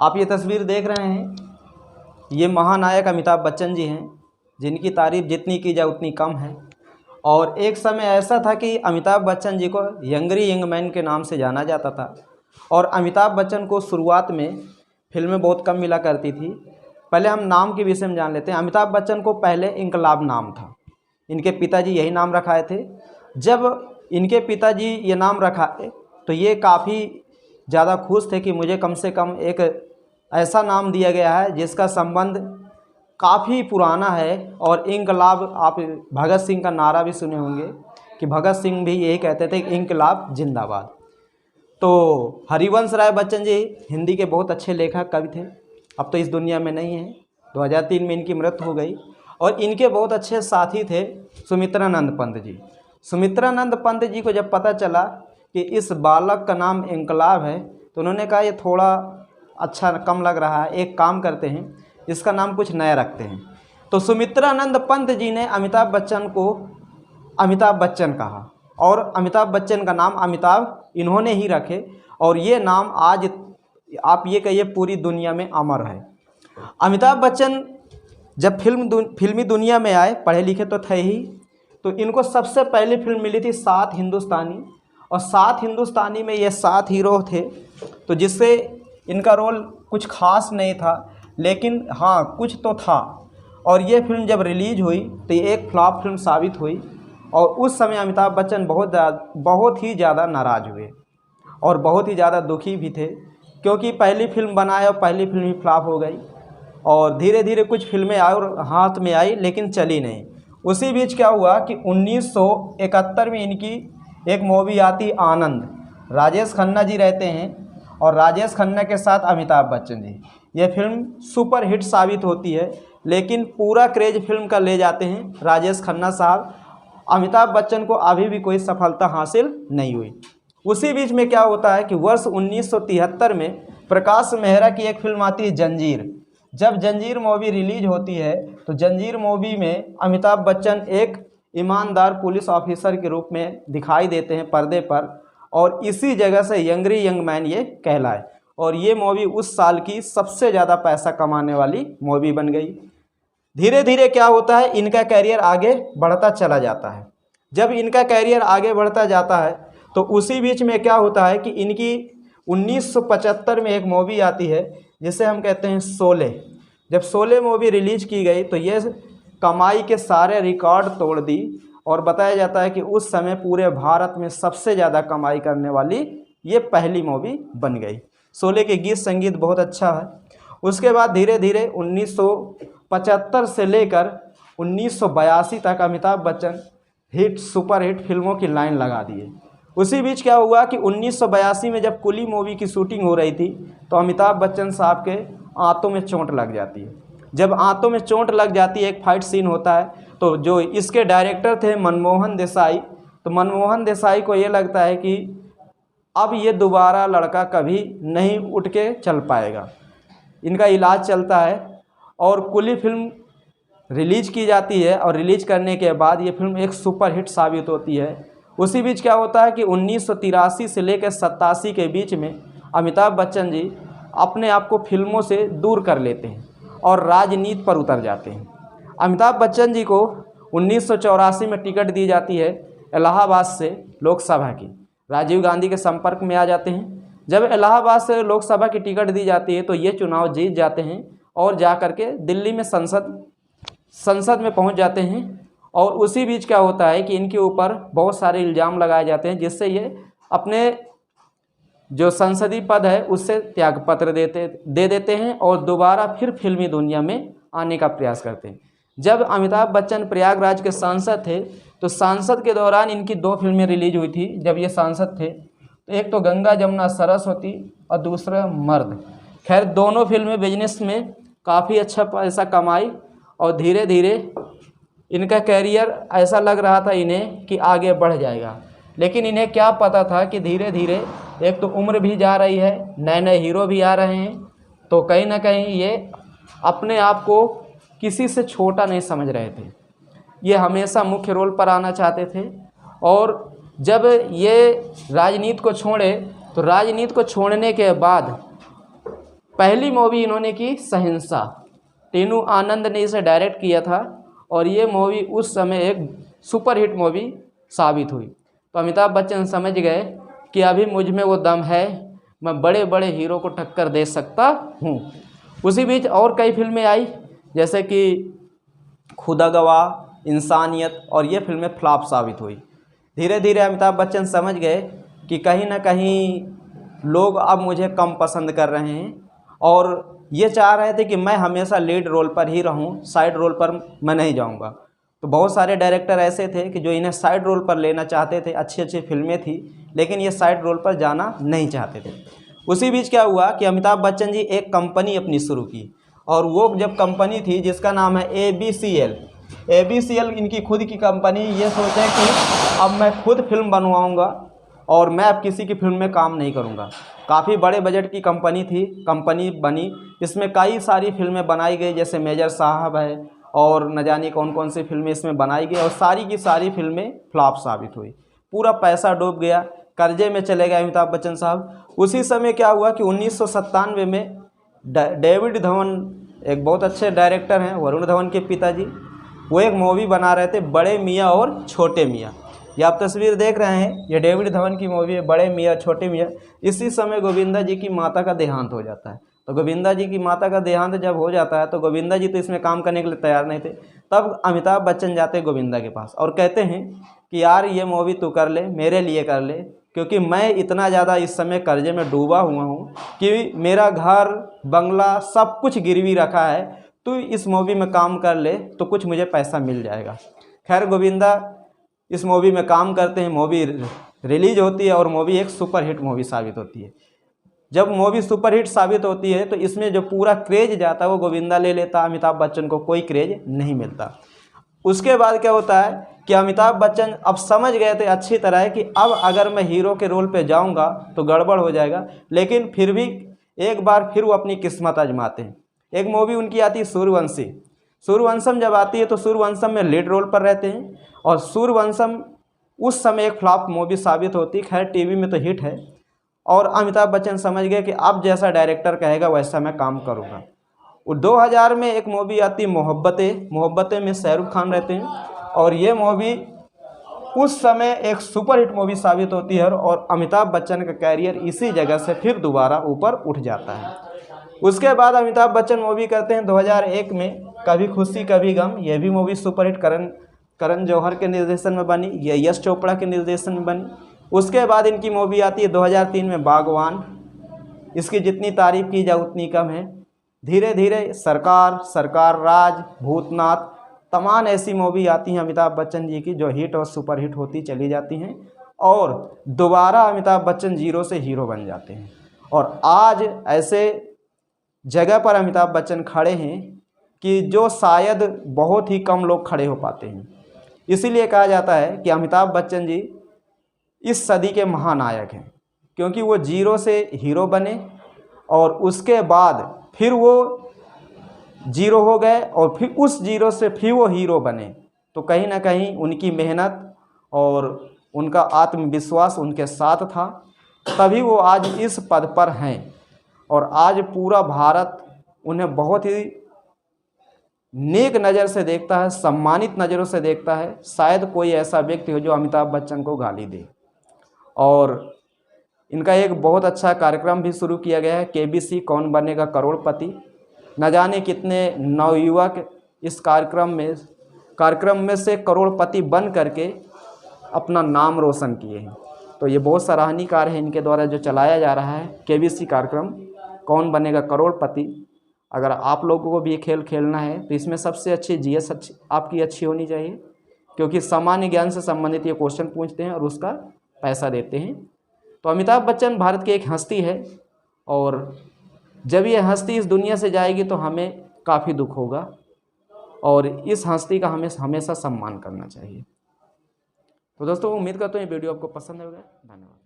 आप ये तस्वीर देख रहे हैं, ये महानायक अमिताभ बच्चन जी हैं, जिनकी तारीफ़ जितनी की जाए उतनी कम है। और एक समय ऐसा था कि अमिताभ बच्चन जी को यंगरी यंग मैन के नाम से जाना जाता था। और अमिताभ बच्चन को शुरुआत में फिल्में बहुत कम मिला करती थी। पहले हम नाम के विषय में जान लेते हैं। अमिताभ बच्चन को पहले इनकलाब नाम था, इनके पिताजी यही नाम रखाए थे। जब इनके पिताजी ये नाम रखाए तो ये काफ़ी ज़्यादा खुश थे कि मुझे कम से कम एक ऐसा नाम दिया गया है जिसका संबंध काफ़ी पुराना है। और इनकलाब, आप भगत सिंह का नारा भी सुने होंगे कि भगत सिंह भी यही कहते थे कि इनकलाब जिंदाबाद। तो हरिवंश राय बच्चन जी हिंदी के बहुत अच्छे लेखक कवि थे, अब तो इस दुनिया में नहीं हैं। 2003 में इनकी मृत्यु हो गई। और इनके बहुत अच्छे साथी थे सुमित्रानंद पंत जी। सुमित्रानंद पंत जी को जब पता चला कि इस बालक का नाम इनकलाब है तो उन्होंने कहा ये थोड़ा अच्छा कम लग रहा है, एक काम करते हैं, इसका नाम कुछ नया रखते हैं। तो सुमित्रानंद पंत जी ने अमिताभ बच्चन को अमिताभ बच्चन कहा और अमिताभ बच्चन का नाम अमिताभ इन्होंने ही रखे। और ये नाम आज आप ये कहिए पूरी दुनिया में अमर है। अमिताभ बच्चन जब फिल्मी दुनिया में आए, पढ़े लिखे तो थे ही, तो इनको सबसे पहली फिल्म मिली थी 7 हिंदुस्तानी। और 7 हिंदुस्तानी में ये 7 हीरो थे, तो जिससे इनका रोल कुछ खास नहीं था, लेकिन हाँ कुछ तो था। और ये फिल्म जब रिलीज़ हुई तो ये एक फ्लॉप फिल्म साबित हुई। और उस समय अमिताभ बच्चन बहुत ही ज़्यादा नाराज़ हुए और बहुत ही ज़्यादा दुखी भी थे, क्योंकि पहली फिल्म बनाए और पहली फिल्म ही फ्लॉप हो गई। और धीरे धीरे कुछ फिल्में आई और हाथ में आई, लेकिन चली नहीं। उसी बीच क्या हुआ कि 1971 में इनकी एक मूवी आती आनंद, राजेश खन्ना जी रहते हैं और राजेश खन्ना के साथ अमिताभ बच्चन जी। ये फिल्म सुपर हिट साबित होती है, लेकिन पूरा क्रेज फिल्म का ले जाते हैं राजेश खन्ना साहब। अमिताभ बच्चन को अभी भी कोई सफलता हासिल नहीं हुई। उसी बीच में क्या होता है कि वर्ष 1973 में प्रकाश मेहरा की एक फिल्म आती है जंजीर। जब जंजीर मूवी रिलीज होती है तो जंजीर मूवी में अमिताभ बच्चन एक ईमानदार पुलिस ऑफिसर के रूप में दिखाई देते हैं पर्दे पर। और इसी जगह से यंगरी यंग मैन ये कहलाए। और ये मूवी उस साल की सबसे ज़्यादा पैसा कमाने वाली मूवी बन गई। धीरे धीरे क्या होता है, इनका कैरियर आगे बढ़ता चला जाता है। जब इनका कैरियर आगे बढ़ता जाता है तो उसी बीच में क्या होता है कि इनकी 1975 में एक मूवी आती है जिसे हम कहते हैं शोले। जब शोले मूवी रिलीज की गई तो ये कमाई के सारे रिकॉर्ड तोड़ दी। और बताया जाता है कि उस समय पूरे भारत में सबसे ज़्यादा कमाई करने वाली ये पहली मूवी बन गई। शोले के गीत संगीत बहुत अच्छा है। उसके बाद धीरे धीरे 1975 से लेकर 1982 तक अमिताभ बच्चन सुपर हिट फिल्मों की लाइन लगा दिए। उसी बीच क्या हुआ कि 1982 में जब कुली मूवी की शूटिंग हो रही थी तो अमिताभ बच्चन साहब के आंतों में चोट लग जाती है। जब आंतों में चोट लग जाती है, एक फाइट सीन होता है, तो जो इसके डायरेक्टर थे मनमोहन देसाई, तो मनमोहन देसाई को ये लगता है कि अब ये दोबारा लड़का कभी नहीं उठ के चल पाएगा। इनका इलाज चलता है और कुली फिल्म रिलीज़ की जाती है। और रिलीज करने के बाद ये फिल्म एक सुपर हिट साबित होती है। उसी बीच क्या होता है कि 1983 से लेकर 87 के बीच में अमिताभ बच्चन जी अपने आप को फिल्मों से दूर कर लेते हैं और राजनीति पर उतर जाते हैं। अमिताभ बच्चन जी को 1984 में टिकट दी जाती है इलाहाबाद से लोकसभा की। राजीव गांधी के संपर्क में आ जाते हैं। जब इलाहाबाद से लोकसभा की टिकट दी जाती है तो ये चुनाव जीत जाते हैं और जा कर के दिल्ली में संसद में पहुंच जाते हैं। और उसी बीच क्या होता है कि इनके ऊपर बहुत सारे इल्ज़ाम लगाए जाते हैं, जिससे ये अपने जो संसदीय पद है उससे त्यागपत्र दे देते हैं और दोबारा फिर फिल्मी दुनिया में आने का प्रयास करते हैं। जब अमिताभ बच्चन प्रयागराज के सांसद थे तो सांसद के दौरान इनकी 2 फिल्में रिलीज हुई थी। जब ये सांसद थे तो एक तो गंगा जमुना सरस्वती और दूसरा मर्द। खैर दोनों फिल्में बिजनेस में काफ़ी अच्छा पैसा कमाई और धीरे धीरे इनका कैरियर ऐसा लग रहा था इन्हें कि आगे बढ़ जाएगा। लेकिन इन्हें क्या पता था कि धीरे धीरे एक तो उम्र भी जा रही है, नए नए हीरो भी आ रहे हैं, तो कहीं ना कहीं ये अपने आप को किसी से छोटा नहीं समझ रहे थे। ये हमेशा मुख्य रोल पर आना चाहते थे। और जब ये राजनीति को छोड़े तो राजनीति को छोड़ने के बाद पहली मूवी इन्होंने की शहंशाह, टीनू आनंद ने इसे डायरेक्ट किया था और ये मूवी उस समय एक सुपरहिट मूवी साबित हुई। तो अमिताभ बच्चन समझ गए कि अभी मुझ में वो दम है, मैं बड़े बड़े हीरो को टक्कर दे सकता हूँ। उसी बीच और कई फिल्में आई, जैसे कि खुदा गवाह, इंसानियत, और ये फिल्में फ्लॉप साबित हुई। धीरे धीरे अमिताभ बच्चन समझ गए कि कहीं ना कहीं लोग अब मुझे कम पसंद कर रहे हैं और ये चाह रहे थे कि मैं हमेशा लीड रोल पर ही रहूं, साइड रोल पर मैं नहीं जाऊंगा। तो बहुत सारे डायरेक्टर ऐसे थे कि जो इन्हें साइड रोल पर लेना चाहते थे, अच्छी अच्छी फिल्में थी लेकिन ये साइड रोल पर जाना नहीं चाहते थे। उसी बीच क्या हुआ कि अमिताभ बच्चन जी एक कंपनी अपनी शुरू की और वो जब कंपनी थी जिसका नाम है ABCL इनकी खुद की कंपनी। ये सोचे कि अब मैं खुद फिल्म बनवाऊंगा और मैं अब किसी की फिल्म में काम नहीं करूंगा। काफ़ी बड़े बजट की कंपनी थी, कंपनी बनी, इसमें कई सारी फिल्में बनाई गई, जैसे मेजर साहब है और न जाने कौन कौन सी फिल्में इसमें बनाई गई और सारी की सारी फिल्में फ्लॉप साबित हुई। पूरा पैसा डूब गया, कर्जे में चले गए अमिताभ बच्चन साहब। उसी समय क्या हुआ कि 1997 में डेविड धवन, एक बहुत अच्छे डायरेक्टर हैं, वरुण धवन के पिताजी, वो एक मूवी बना रहे थे, बड़े मियाँ और छोटे मियाँ। ये आप तस्वीर देख रहे हैं, ये डेविड धवन की मूवी है, बड़े मियाँ छोटे मियाँ। इसी समय गोविंदा जी की माता का देहांत हो जाता है। तो गोविंदा जी की माता का देहांत जब हो जाता है तो गोविंदा जी तो इसमें काम करने के लिए तैयार नहीं थे। तब अमिताभ बच्चन जाते हैं गोविंदा के पास और कहते हैं कि यार ये मूवी तू कर ले, मेरे लिए कर ले, क्योंकि मैं इतना ज़्यादा इस समय कर्जे में डूबा हुआ हूँ कि मेरा घर बंगला सब कुछ गिरवी रखा है, तू इस मूवी में काम कर ले तो कुछ मुझे पैसा मिल जाएगा। खैर गोविंदा इस मूवी में काम करते हैं, मूवी रिलीज होती है और मूवी एक सुपरहिट मूवी साबित होती है। जब मूवी सुपरहिट साबित होती है तो इसमें जो पूरा क्रेज जाता है वो गोविंदा ले लेता, अमिताभ बच्चन को कोई क्रेज नहीं मिलता। उसके बाद क्या होता है कि अमिताभ बच्चन अब समझ गए थे अच्छी तरह कि अब अगर मैं हीरो के रोल पे जाऊंगा तो गड़बड़ हो जाएगा, लेकिन फिर भी एक बार फिर वो अपनी किस्मत आजमाते हैं। एक मूवी उनकी आती है सूर्यवंशी, सूर्यवंशम जब आती है तो सूर्यवंशम में लीड रोल पर रहते हैं और सूर्यवंशम उस समय एक फ्लॉप मूवी साबित होती है। खैर टीवी में तो हिट है और अमिताभ बच्चन समझ गए कि अब जैसा डायरेक्टर कहेगा वैसा मैं काम करूँगा। और 2000 में एक मूवी आती मोहब्बतें में शाहरुख खान रहते हैं और ये मूवी उस समय एक सुपरहिट मूवी साबित होती है और अमिताभ बच्चन का कैरियर इसी जगह से फिर दोबारा ऊपर उठ जाता है। उसके बाद अमिताभ बच्चन मूवी करते हैं 2001 में कभी खुशी कभी गम। यह भी मूवी सुपरहिट करण जौहर के निर्देशन में बनी, यह यश चोपड़ा के निर्देशन में बनी। उसके बाद इनकी मूवी आती है 2003 में बागवान। इसकी जितनी तारीफ की जाए उतनी कम है। धीरे धीरे सरकार राज, भूतनाथ, तमाम ऐसी मूवी आती हैं अमिताभ बच्चन जी की जो हिट और सुपरहिट होती चली जाती हैं और दोबारा अमिताभ बच्चन जीरो से हीरो बन जाते हैं। और आज ऐसे जगह पर अमिताभ बच्चन खड़े हैं कि जो शायद बहुत ही कम लोग खड़े हो पाते हैं। इसीलिए कहा जाता है कि अमिताभ बच्चन जी इस सदी के महानायक हैं, क्योंकि वो जीरो से हीरो बने और उसके बाद फिर वो जीरो हो गए और फिर उस जीरो से फिर वो हीरो बने। तो कहीं ना कहीं उनकी मेहनत और उनका आत्मविश्वास उनके साथ था, तभी वो आज इस पद पर हैं और आज पूरा भारत उन्हें बहुत ही नेक नज़र से देखता है, सम्मानित नज़रों से देखता है। शायद कोई ऐसा व्यक्ति हो जो अमिताभ बच्चन को गाली दे। और इनका एक बहुत अच्छा कार्यक्रम भी शुरू किया गया है, KBC कौन बनेगा करोड़पति। न जाने कितने नवयुवक इस कार्यक्रम में से करोड़पति बन करके अपना नाम रोशन किए हैं। तो ये बहुत सराहनीय कार्य है इनके द्वारा जो चलाया जा रहा है KBC कार्यक्रम कौन बनेगा करोड़पति। अगर आप लोगों को भी ये खेल खेलना है तो इसमें सबसे अच्छी GS आपकी अच्छी होनी चाहिए, क्योंकि सामान्य ज्ञान से संबंधित ये क्वेश्चन पूछते हैं और उसका पैसा देते हैं। तो अमिताभ बच्चन भारत की एक हस्ती है और जब ये हस्ती इस दुनिया से जाएगी तो हमें काफ़ी दुख होगा और इस हस्ती का हमें हमेशा सम्मान करना चाहिए। तो दोस्तों उम्मीद करता हूँ ये वीडियो आपको पसंद होगा। धन्यवाद।